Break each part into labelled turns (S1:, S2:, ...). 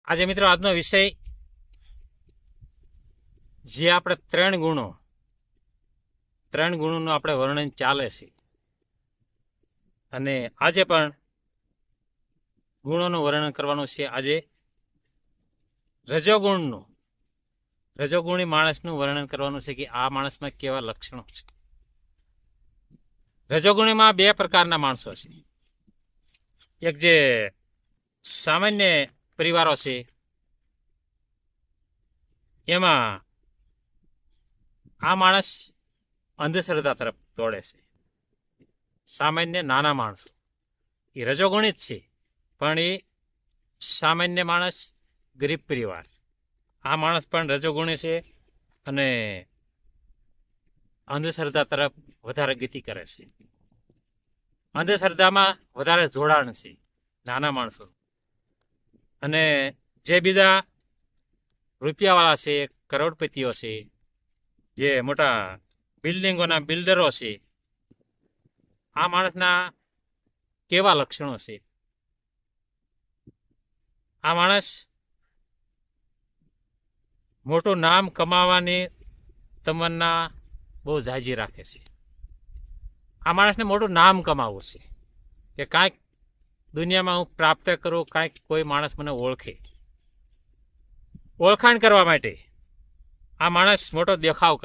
S1: આજે મિત્રો આજનો વિષય જે આપણે ત્રણ ગુણોનું આપણે વર્ણન ચાલે છે અને આજે પણ ગુણોનું વર્ણન કરવાનું છે. આજે રજોગુણી માણસનું વર્ણન કરવાનું છે કે આ માણસમાં કેવા લક્ષણો છે. રજોગુણીમાં બે પ્રકારના માણસો છે. એક જે સામાન્ય પરિવારો છે એમાં આ માણસ અંધશ્રદ્ધા તરફ દોડે છે. સામાન્ય નાના માણસો એ રજોગુણી જ છે, પણ એ સામાન્ય માણસ, ગરીબ પરિવાર, આ માણસ પણ રજોગુણી છે અને અંધશ્રદ્ધા તરફ વધારે ગતિ કરે છે. અંધશ્રદ્ધામાં વધારે જોડાણ છે નાના માણસો. અને જે બીજા રૂપિયાવાળા છે, કરોડપતિઓ છે, જે મોટા બિલ્ડિંગોના બિલ્ડરો છે, આ માણસના કેવા લક્ષણો છે. આ માણસ મોટું નામ કમાવાની તમન્ના બહુ ઝાઝી રાખે છે. આ માણસને મોટું નામ કમાવવું છે કે કાંઈક દુનિયામાં હું પ્રાપ્ત કરું, કાંઈક કોઈ માણસ મને ઓળખે. ઓળખાણ કરવા માટે આ માણસ મોટો દેખાવ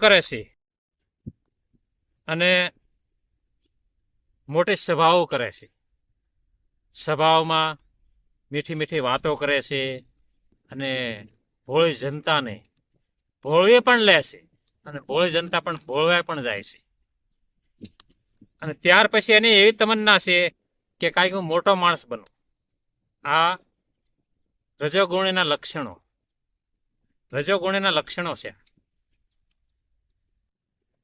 S1: કરે છે અને મોટી સભાઓ કરે છે. સભાઓમાં મીઠી મીઠી વાતો કરે છે અને ભોળી જનતાને ભોળવી પણ લે છે અને ભોળી જનતા પણ ભોળવાય પણ જાય છે. અને ત્યાર પછી એની એવી તમન્ના છે કે કાંઈક હું મોટો માણસ બનું. આ રજોગુણીના લક્ષણો છે.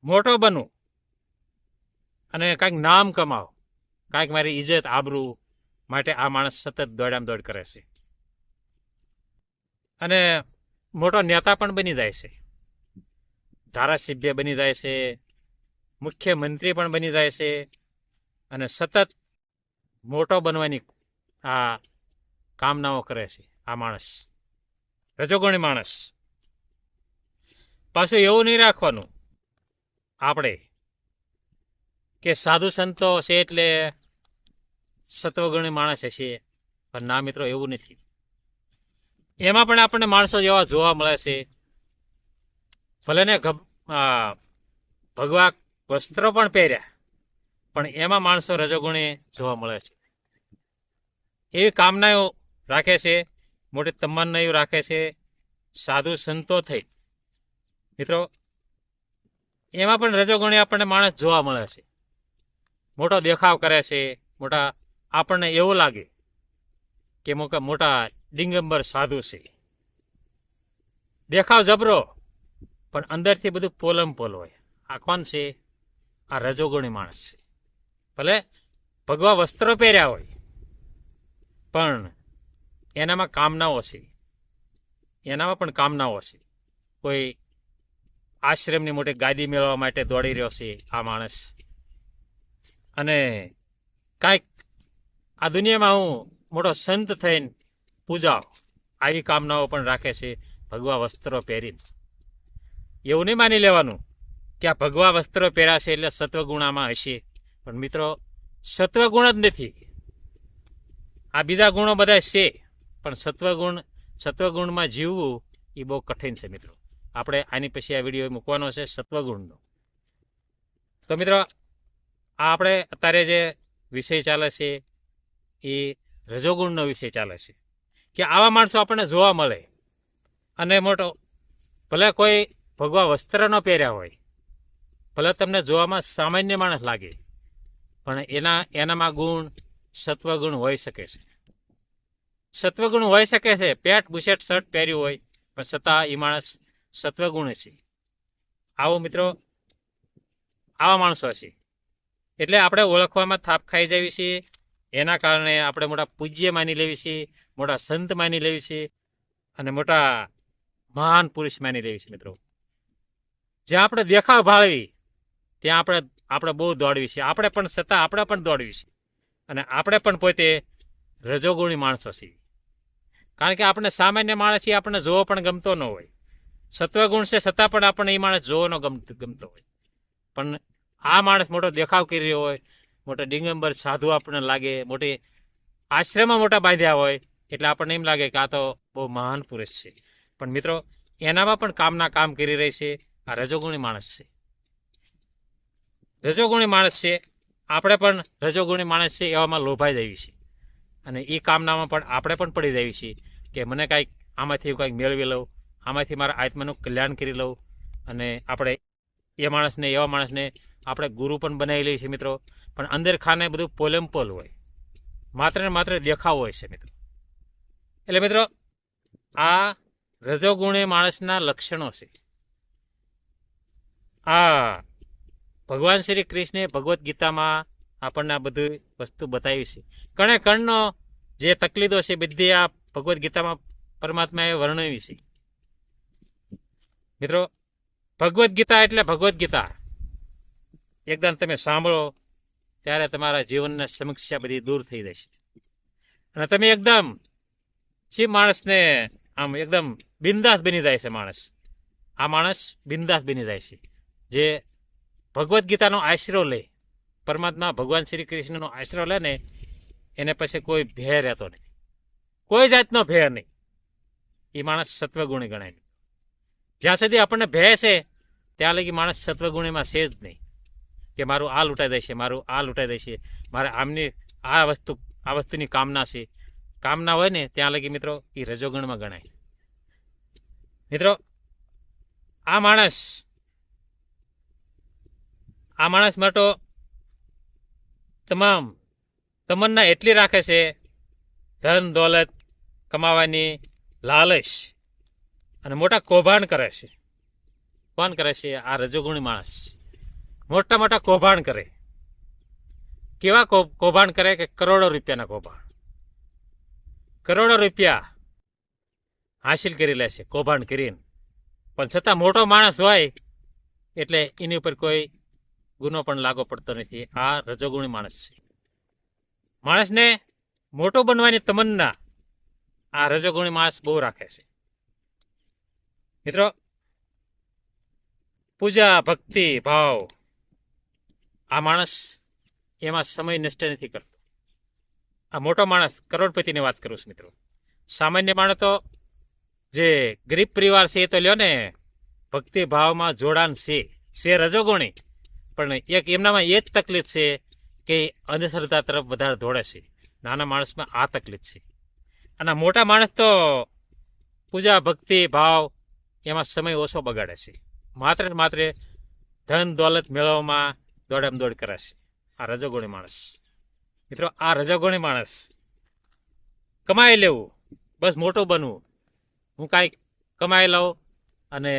S1: મોટો બનવું અને કાંઈક નામ કમાવ, કાંઈક મારી ઇજ્જત આબરૂ માટે આ માણસ સતત દોડામ દોડ કરે છે. અને મોટો નેતા પણ બની જાય છે, ધારાસભ્ય બની જાય છે, મુખ્યમંત્રી પણ બની જાય છે અને સતત મોટો બનવાની આ કામનાઓ કરે છે. આ માણસ રજોગુણી માણસ. પાછું એવું નહીં રાખવાનું આપણે કે સાધુ સંતો છે એટલે સત્વગુણી માણસ હશે, પણ ના મિત્રો, એવું નથી. એમાં પણ આપણને માણસો જેવા જોવા મળે છે. ભલે ને ભગવા વસ્ત્રો પણ પહેર્યા, પણ એમાં માણસો રજોગુણી જોવા મળે છે. એવી કામનાઓ રાખે છે, મોટી તમન્નાઓ રાખે છે, સાધુ સંતો થઈ મિત્રો, એમાં પણ રજોગુણી આપણને માણસ જોવા મળે છે. મોટો દેખાવ કરે છે, મોટા આપણને એવું લાગે કે મોટા દિગંબર સાધુ છે. દેખાવ જબરો, પણ અંદરથી બધું પોલમ પોલ હોય. આ કોણ છે? આ રજોગુણી માણસ છે. ભલે ભગવા વસ્ત્રો પહેર્યા હોય, પણ એનામાં પણ કામનાઓ છે. કોઈ આશ્રમની મોટી ગાદી મેળવવા માટે દોડી રહ્યો છે આ માણસ. અને કાંઈક આ દુનિયામાં હું મોટો સંત થઈને પૂજાવ, આવી કામનાઓ પણ રાખે છે ભગવા વસ્ત્રો પહેરીને. એવું નહીં માની લેવાનું કે આ ભગવા વસ્ત્રો પહેર્યા છે એટલે સત્વગુણામાં હશે, પણ મિત્રો, સત્વગુણ જ નથી. આ બીજા ગુણો બધા છે, પણ સત્વગુણમાં જીવવું એ બહુ કઠિન છે મિત્રો. આપણે આની પછી આ વિડીયો મૂકવાનો છે સત્વગુણનો. તો મિત્રો, આ આપણે અત્યારે જે વિષય ચાલે છે એ રજોગુણનો વિષય ચાલે છે કે આવા માણસો આપણને જોવા મળે. અને મોટો ભલે કોઈ ભગવા વસ્ત્ર ન પહેર્યા હોય, ભલે તમને જોવામાં સામાન્ય માણસ લાગે, પણ એનામાં ગુણ સત્વગુણ હોઈ શકે છે. સત્વગુણ હોઈ શકે છે. પેન્ટ બુશર્ટ શર્ટ પહેર્યું હોય, પણ છતાં એ માણસ સત્વગુણ છે. આવો મિત્રો, આવા માણસો છે. એટલે આપણે ઓળખવામાં થાપ ખાઈ જવી છે. એના કારણે આપણે મોટા પૂજ્ય માની લેવી છે, મોટા સંત માની લેવી છે અને મોટા મહાન પુરુષ માની લેવી છે મિત્રો. જ્યાં આપણે દેખાવ ભાળવી ત્યાં આપણે બહુ દોડવી છે. આપણે પણ દોડવી છે અને આપણે પણ પોતે રજોગુણી માણસો છીએ. કારણ કે આપણે સામાન્ય માણસ છીએ, આપણને જોવો પણ ગમતો ન હોય. સત્વગુણ છે છતાં પણ આપણને એ માણસ જોવો ન ગમતો હોય. પણ આ માણસ મોટો દેખાવ કરી રહ્યો હોય, મોટો દિગંબર સાધુ આપણને લાગે, મોટી આશ્રમમાં મોટા બાંધ્યા હોય, એટલે આપણને એમ લાગે કે આ તો બહુ મહાન પુરુષ છે. પણ મિત્રો, એનામાં પણ કામના કામ કરી રહી છે. આ રજોગુણી માણસ છે. રજોગુણી માણસ છે. આપણે પણ રજોગુણી માણસ છે, એવામાં લોભાઈ જઈએ છીએ. અને એ કામનામાં પણ આપણે પણ પડી જઈએ છીએ કે મને કાંઈક આમાંથી કંઈક મેળવી લઉં, આમાંથી મારા આત્માનું કલ્યાણ કરી લઉં. અને આપણે એ માણસને, એવા માણસને આપણે ગુરુ પણ બનાવી લઈએ છીએ મિત્રો. પણ અંદર ખાને બધું પોલેમપોલ હોય, માત્ર ને માત્ર દેખાવ હોય છે મિત્રો. એટલે મિત્રો, આ રજોગુણી માણસના લક્ષણો છે. આ ભગવાન શ્રી કૃષ્ણે ભગવદ્ ગીતામાં આપણને આ બધી વસ્તુ બતાવી છે. કણે કણનો જે તકલીફો છે બધી આ ભગવદ્ ગીતામાં પરમાત્માએ વર્ણવી છે મિત્રો. ભગવદ્ ગીતા એટલે ભગવદ્ ગીતા એકદમ તમે સાંભળો ત્યારે તમારા જીવનની સમસ્યા બધી દૂર થઈ જશે. અને તમે એકદમ જે માણસને આમ એકદમ બિંદાસ બની જાય છે માણસ. આ માણસ બિંદાસ બની જાય છે જે ભગવદ્ ગીતાનો આશરો લે, પરમાત્મા ભગવાન શ્રી કૃષ્ણનો આશરો લે ને, એને પછી કોઈ ભય રહેતો નથી, કોઈ જાતનો ભય નહીં. એ માણસ સત્વગુણી ગણાય. જ્યાં સુધી આપણને ભય છે ત્યાં લગી માણસ સત્વગુણીમાં છે જ નહીં કે મારું આ લૂંટાઈ દેશે, મારું આ લૂંટાઈ દેશે, મારે આમની આ વસ્તુની કામના છે. કામના હોય ને ત્યાં લગી મિત્રો એ રજોગુણમાં ગણાય. મિત્રો, આ માણસ માટે તમામ તમન્ના એટલી રાખે છે, ધન દોલત કમાવાની લાલચ અને મોટા કૌભાંડ કરે છે. કોણ કરે છે? આ રજોગુણી માણસ મોટા મોટા કૌભાંડ કરે. કેવા કૌભાંડ કરે કે કરોડો રૂપિયાના કૌભાંડ, કરોડો રૂપિયા હાસિલ કરી લે છે કૌભાંડ કરીને. પણ છતાં મોટો માણસ હોય એટલે એની ઉપર કોઈ ગુનો પણ લાગુ પડતો નથી. આ રજોગુણી માણસ છે. માણસને મોટો બનવાની તમન્ના આ રજોગુણી માણસ બહુ રાખે છે મિત્રો. પૂજા, ભક્તિ, ભાવ, આ માણસ એમાં સમય નષ્ટ નથી કરતો. આ મોટો માણસ, કરોડપતિની વાત કરું છું મિત્રો. સામાન્ય માણસ તો જે ગરીબ પરિવાર છે એ તો લ્યો ને, ભક્તિ ભાવમાં જોડાણ છે રજોગુણી, પણ એક એમનામાં એ જ તકલીફ છે કે અંધશ્રદ્ધા તરફ વધારે દોડે છે. નાના માણસમાં આ તકલીફ છે. અને મોટા માણસ તો પૂજા, ભક્તિ, ભાવ એમાં સમય ઓછો બગાડે છે. માત્ર ને માત્ર ધન દોલત મેળવવામાં દોડમ દોડ કરે છે આ રજોગુણી માણસ. મિત્રો, આ રજોગુણી માણસ કમાઈ લેવું, બસ મોટું બનવું, હું કાંઈક કમાઈ લઉં અને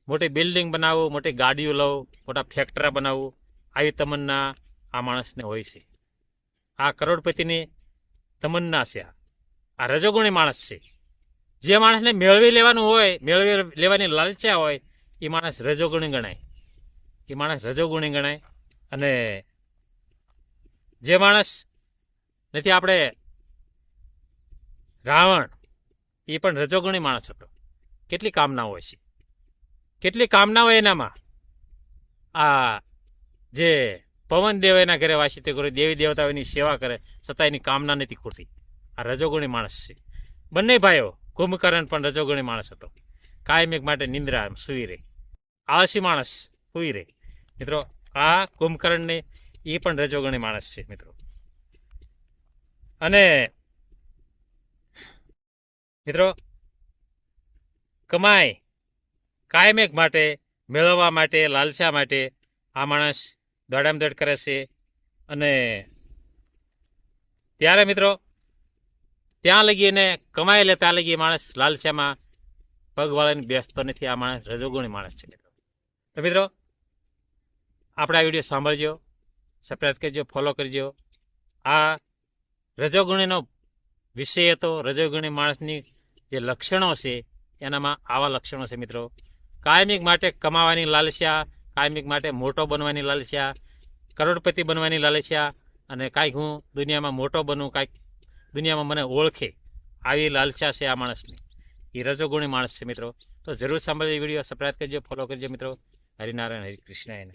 S1: મોટી બિલ્ડિંગ બનાવું, મોટી ગાડીઓ લઉં, મોટા ફેક્ટરી બનાવવું, આવી તમન્ના આ માણસને હોય છે. આ કરોડપતિની તમન્ના છે. આ રજોગુણી માણસ છે. જે માણસને મેળવી લેવાનું હોય, મેળવી લેવાની લાલચા હોય, એ માણસ રજોગુણી ગણાય. એ માણસ રજોગુણી ગણાય. અને જે માણસ નથી, આપણે રાવણ, એ પણ રજોગુણી માણસ હતો. કેટલી કામના હોય છે, કેટલી કામના હોય એનામાં. આ જે પવન દેવ એના ઘરે વાસી તે દેવી દેવતાઓની સેવા કરે, છતાં એની કામના નથી ખૂટતી. આ રજોગુણી માણસ છે. બંને ભાઈઓ, કુંભકર્ણ પણ રજોગુણી માણસ હતો. કાયમિક માટે નિંદ્રા સુઈ રહે, આળસી માણસ સુઈ રહે. મિત્રો, આ કુંભકર્ણને એ પણ રજોગુણી માણસ છે મિત્રો. અને મિત્રો, કમાય કાયમિક માટે, મેળવવા માટે, લાલસા માટે આ માણસ દોડામદોડ કરે છે. અને ત્યારે મિત્રો, ત્યાં લગી એને કમાઈ લે ત્યાં લગી માણસ લાલસામાં પગ વાળીને બેસતો નથી. આ માણસ રજોગુણી માણસ છે મિત્રો. તો મિત્રો, આપણે આ વિડીયો સાંભળજો, સબસ્ક્રાઈબ કરજો, ફોલો કરજો. આ રજોગુણીનો વિષય હતો. રજોગુણી માણસની જે લક્ષણો છે એનામાં આવા લક્ષણો છે મિત્રો. કાયમિક માટે કમાવાની લાલસા, કાયમિક માટે મોટો બનવાની લાલસા, કરોડપતિ બનવાની લાલસા, અને કાંઈક હું દુનિયામાં મોટો બનું, કાંઈક દુનિયામાં મને ઓળખે આવી લાલચા છે આ માણસની. એ રજોગુણી માણસ છે મિત્રો. તો જરૂર સાંભળજો વિડીયો, સબસ્ક્રાઈબ કરજો, ફોલો કરજો મિત્રો. હરિનારાયણ, હરિકૃષ્ણ.